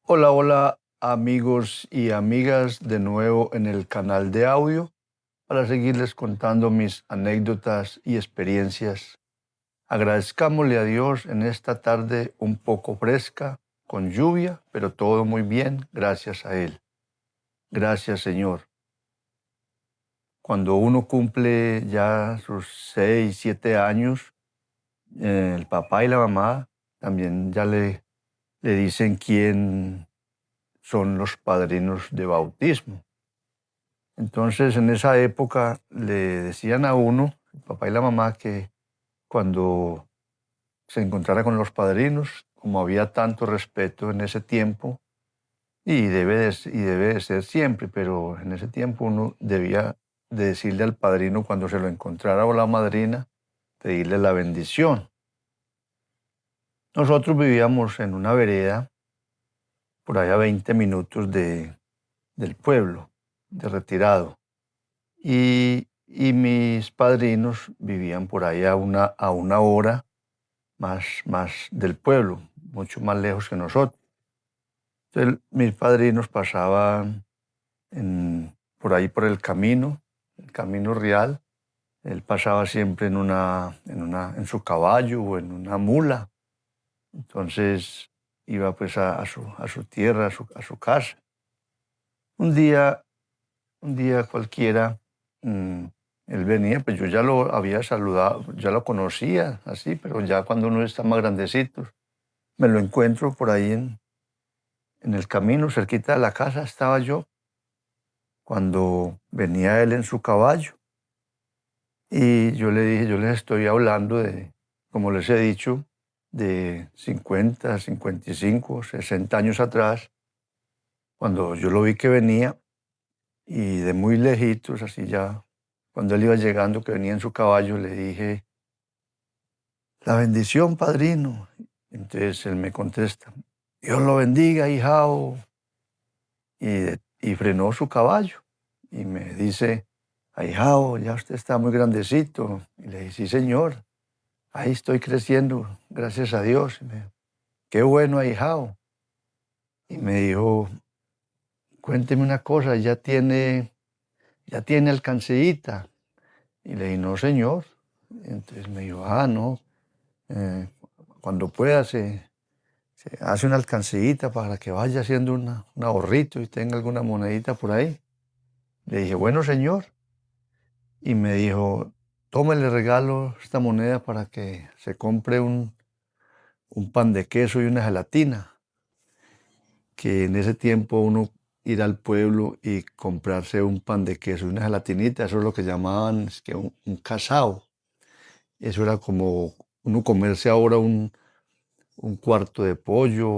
Hola, hola amigos y amigas de nuevo en el canal de audio para seguirles contando mis anécdotas y experiencias. Agradezcámosle a Dios en esta tarde un poco fresca, con lluvia, pero todo muy bien, gracias a Él. Gracias, Señor. Cuando uno cumple ya sus 6, 7 años, el papá y la mamá también ya le dicen quién son los padrinos de bautismo. Entonces, en esa época le decían a uno, el papá y la mamá, que cuando se encontrara con los padrinos, como había tanto respeto en ese tiempo, y debe de ser siempre, pero en ese tiempo uno debía de decirle al padrino cuando se lo encontrara o la madrina, pedirle la bendición. Nosotros vivíamos en una vereda, por allá a 20 minutos del pueblo, de Retirado. Y mis padrinos vivían por ahí a una hora más del pueblo, mucho más lejos que nosotros. Entonces, mis padrinos pasaban por ahí por el camino real. Él pasaba siempre en su caballo o en una mula. Entonces iba pues a su tierra, a su casa. Un día Un día cualquiera, mm, él venía, pues yo ya lo había saludado, ya lo conocía, así, pero ya cuando uno está más grandecito, me lo encuentro por ahí en el camino, cerquita de la casa estaba yo, cuando venía él en su caballo. Y yo le dije, yo les estoy hablando de, como les he dicho, de 50, 55, 60 años atrás, cuando yo lo vi que venía. Y de muy lejitos, así ya, cuando él iba llegando, que venía en su caballo, le dije, la bendición, padrino. Entonces él me contesta, Dios lo bendiga, hijao. Y frenó su caballo y me dice, ahijao, ya usted está muy grandecito. Y le dije, sí, señor, ahí estoy creciendo, gracias a Dios. Qué bueno, ahijao. Y me dijo, cuénteme una cosa, ya tiene alcanceíta. Y le dije, no, señor. Entonces me dijo, no, eh, cuando pueda se hace una alcancita para que vaya haciendo un ahorrito y tenga alguna monedita por ahí. Le dije, bueno, señor. Y me dijo, tome, le regalo esta moneda para que se compre un pan de queso y una gelatina, que en ese tiempo uno ir al pueblo y comprarse un pan de queso y una gelatinita, eso es lo que llamaban es que un casao. Eso era como uno comerse ahora un cuarto de pollo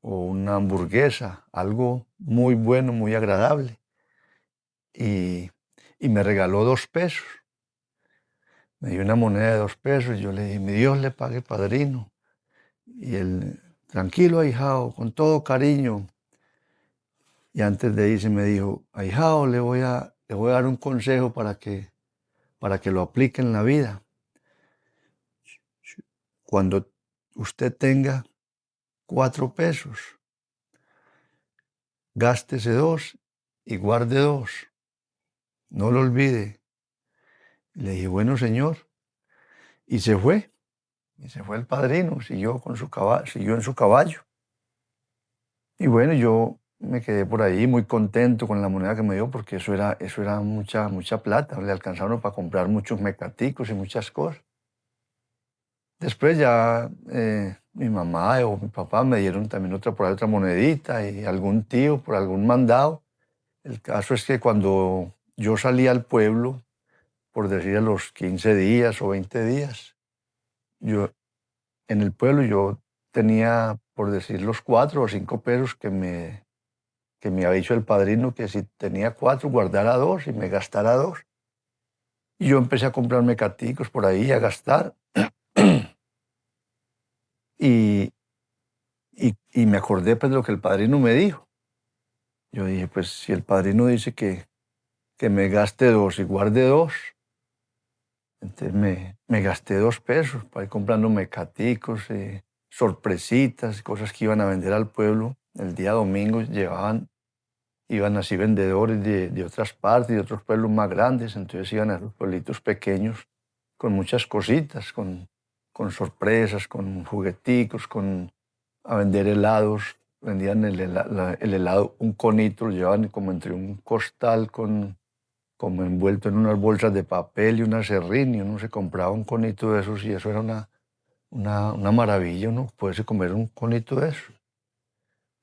o una hamburguesa, algo muy bueno, muy agradable. Y, y me regaló 2 pesos, me dio una moneda de 2 pesos y yo le dije, mi Dios le pague, padrino. Y él, tranquilo, ahijado, con todo cariño. Y antes de irse me dijo, ahijado, le voy a dar un consejo para que lo aplique en la vida. Cuando usted tenga 4 pesos, gástese 2 y guarde 2. No lo olvide. Le dije, bueno, señor. Y se fue. Y se fue el padrino. Siguió con su caballo, siguió en su caballo. Y bueno, yo me quedé por ahí muy contento con la moneda que me dio porque eso era mucha plata. Le alcanzaron para comprar muchos mecaticos y muchas cosas. Después ya mi mamá o mi papá me dieron también por ahí otra monedita y algún tío por algún mandado. El caso es que cuando yo salí al pueblo, por decir a los 15 días o 20 días, yo en el pueblo yo tenía, por decir, los 4 o 5 pesos que me había dicho el padrino que si tenía 4 guardara 2 y me gastara 2. Y yo empecé a comprar mecaticos por ahí, a gastar. Y, y me acordé pues de lo que el padrino me dijo. Yo dije, pues si el padrino dice que me gaste 2 y guarde 2. Entonces me gasté 2 pesos para ir comprando mecaticos, sorpresitas, cosas que iban a vender al pueblo. el día domingo iban así vendedores de otras partes, de otros pueblos más grandes, entonces iban a los pueblitos pequeños con muchas cositas, con sorpresas, con jugueticos, a vender helados. Vendían el helado, un conito, lo llevaban como entre un costal como envuelto en unas bolsas de papel y una serrín, y uno se compraba un conito de esos y eso era una maravilla, uno poderse comer un conito de eso.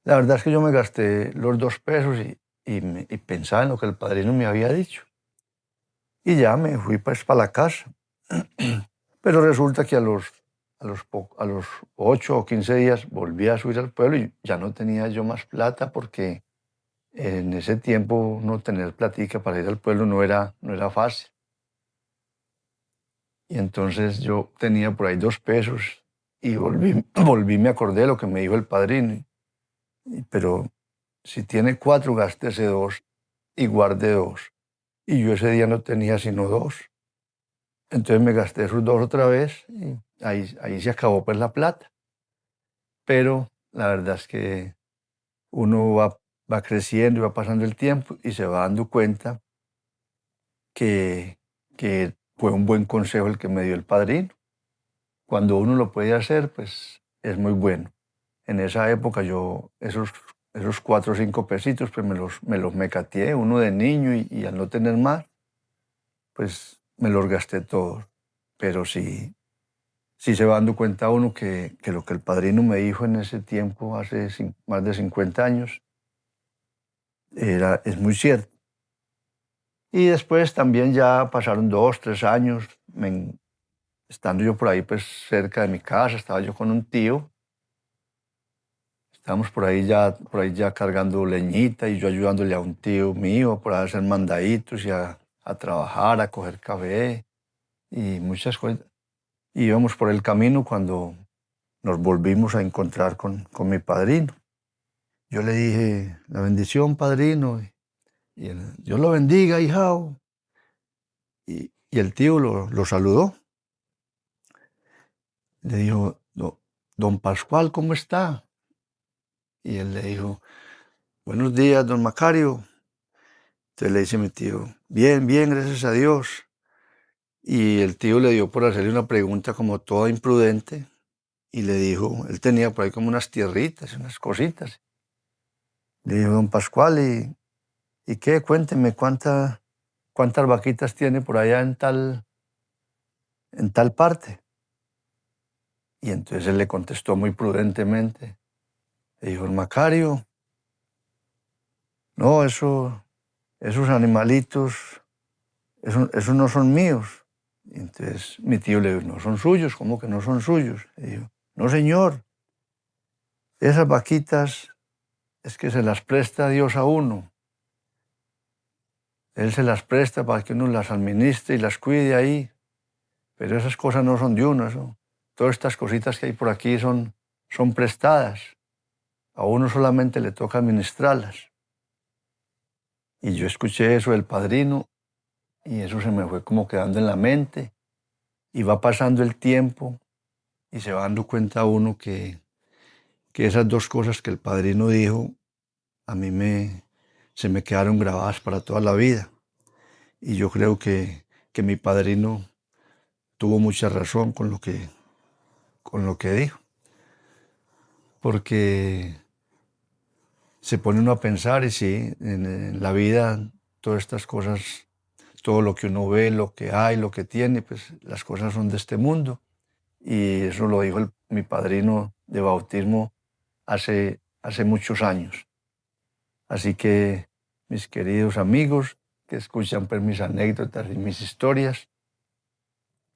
La verdad es que yo me gasté los 2 pesos y pensaba en lo que el padrino me había dicho. Y ya me fui pues para la casa. Pero resulta que a los 8 o 15 días volví a subir al pueblo y ya no tenía yo más plata porque en ese tiempo no tener platica para ir al pueblo no era fácil. Y entonces yo tenía por ahí 2 pesos y me acordé de lo que me dijo el padrino. Pero si tiene 4, gástese 2 y guarde 2. Y yo ese día no tenía sino 2. Entonces me gasté esos 2 otra vez y ahí se acabó pues la plata. Pero la verdad es que uno va creciendo y va pasando el tiempo y se va dando cuenta que fue un buen consejo el que me dio el padrino. Cuando uno lo puede hacer, pues es muy bueno. En esa época yo esos 4 o 5 pesitos pues me los mecateé, uno de niño y al no tener más, pues me los gasté todos. Pero sí se va dando cuenta uno que lo que el padrino me dijo en ese tiempo, hace más de 50 años, es muy cierto. Y después también ya pasaron 2, 3 años, estando yo por ahí pues cerca de mi casa, estaba yo con un tío. Estábamos por ahí ya cargando leñita y yo ayudándole a un tío mío por hacer mandaditos y a trabajar, a coger café y muchas cosas. Y íbamos por el camino cuando nos volvimos a encontrar con mi padrino. Yo le dije, la bendición, padrino, y Dios lo bendiga, hijao. Y el tío lo saludó. Le dijo, don Pascual, ¿cómo está? Y él le dijo, buenos días, don Macario. Entonces le dice mi tío, bien, bien, gracias a Dios. Y el tío le dio por hacerle una pregunta como toda imprudente y le dijo, él tenía por ahí como unas tierritas, unas cositas. Le dijo, don Pascual, ¿y qué? Cuénteme, ¿cuántas vaquitas tiene por allá en tal parte? Y entonces él le contestó muy prudentemente. Le dijo, Macario, no, esos animalitos, esos no son míos. Y entonces mi tío le dijo, no son suyos, ¿cómo que no son suyos? Le dijo, no, señor, esas vaquitas es que se las presta Dios a uno. Él se las presta para que uno las administre y las cuide ahí. Pero esas cosas no son de uno. Todas estas cositas que hay por aquí son prestadas. A uno solamente le toca administrarlas. Y yo escuché eso del padrino y eso se me fue como quedando en la mente. Y va pasando el tiempo y se va dando cuenta uno que esas 2 cosas que el padrino dijo a mí se me quedaron grabadas para toda la vida. Y yo creo que mi padrino tuvo mucha razón con lo que dijo. Porque se pone uno a pensar y sí, en la vida todas estas cosas, todo lo que uno ve, lo que hay, lo que tiene, pues las cosas son de este mundo. Y eso lo dijo mi padrino de bautismo hace muchos años. Así que, mis queridos amigos que escuchan pues, mis anécdotas y mis historias,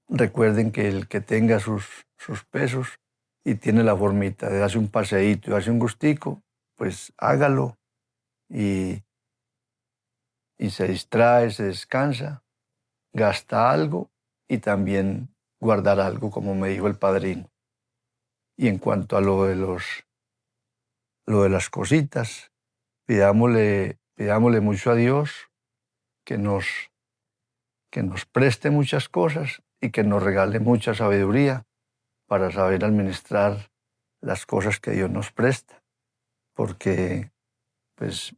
recuerden que el que tenga sus pesos y tiene la formita de darse un paseíto y darse un gustico, pues hágalo y se distrae, se descansa, gasta algo y también guardar algo, como me dijo el padrino. Y en cuanto a lo de las cositas, pidámosle mucho a Dios que nos preste muchas cosas y que nos regale mucha sabiduría para saber administrar las cosas que Dios nos presta. porque pues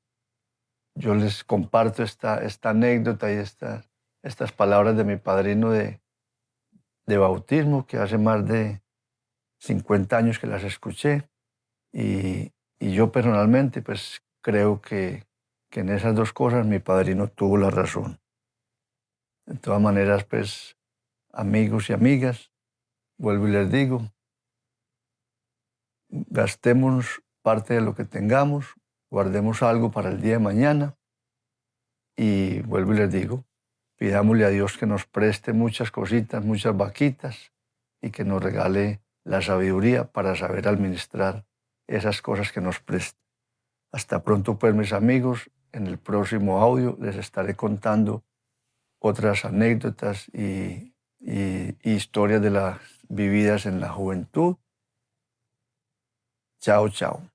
yo les comparto esta anécdota y estas palabras de mi padrino de bautismo, que hace más de 50 años que las escuché, y yo personalmente pues creo que en esas dos cosas mi padrino tuvo la razón. De todas maneras, pues, amigos y amigas, vuelvo y les digo, gastemos parte de lo que tengamos, guardemos algo para el día de mañana y vuelvo y les digo, pidámosle a Dios que nos preste muchas cositas, muchas vaquitas y que nos regale la sabiduría para saber administrar esas cosas que nos presta. Hasta pronto, pues, mis amigos. En el próximo audio les estaré contando otras anécdotas y historias de las vividas en la juventud. Chao, chao.